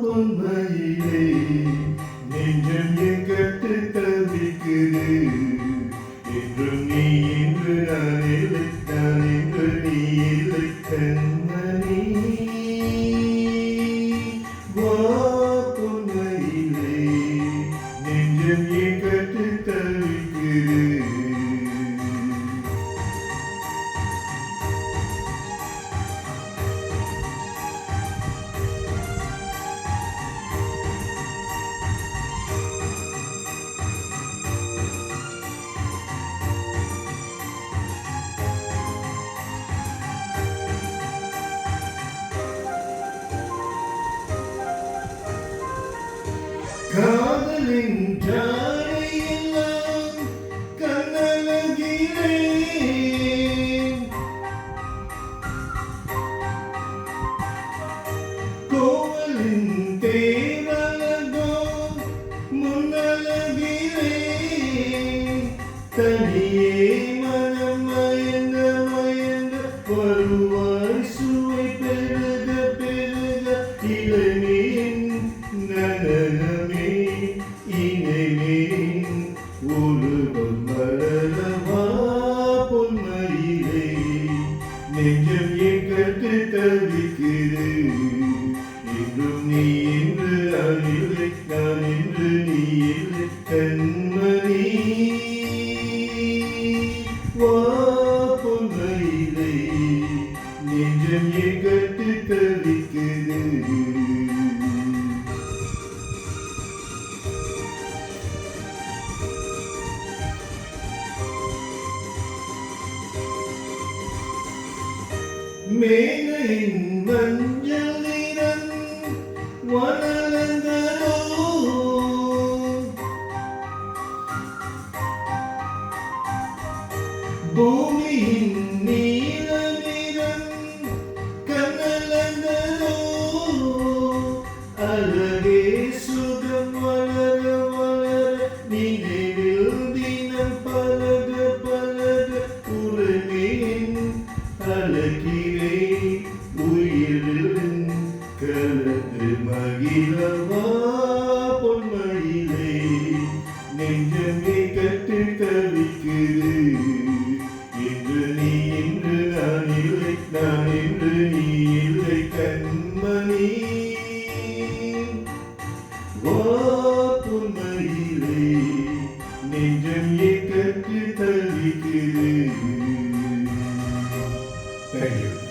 பொன்மையிலே நெஞ்சம் என் கட்டு தவிக்குது. என்றும் நீ என்று நான் இல்லை, நான் என்று நீ இல்லை கண்மணி. பொன்மையிலே நெஞ்சம் என் கட்டு தவிக்குது. காதலின் ஜாடையெல்லாம் கண்ணழகிலே கோவலின் தேரழகோ முன்னழகிலே தனியே மனம் மயங்க மயங்க வருவாய் சுவை பெருக பெருக இளநீன் நனனமே இணைவேன் உலகம் மலரவா. பொன்மையிலே நெஞ்சம் என் கட்டு தவிக்குது. என்றும் நீ என்று நான் இல்லை, நான் என்று நீ இல்லை கண்மணி. பொன்மையிலே நெஞ்சம் என் கட்டு தவிக்குது. மேகையின் மஞ்சள் நிறம் வனலந்தனோ பூமியின் நீல நிறம் கனலந்தனோ அழகே சுகம் வளர வளர நினைவில் தினம் பலக பலக உறவேன் அழகிலே உயிரில் கலந்து மகிழவா. பொன்மையிலே நெஞ்சமே கட்டு தவிக்குது. என்று நீ என்று நான் இல்லை, நான் என்று நீ இல்லை கண்மணி. பொன்மையிலே நெஞ்சம் கட்டு தவிக்குது. Thank you.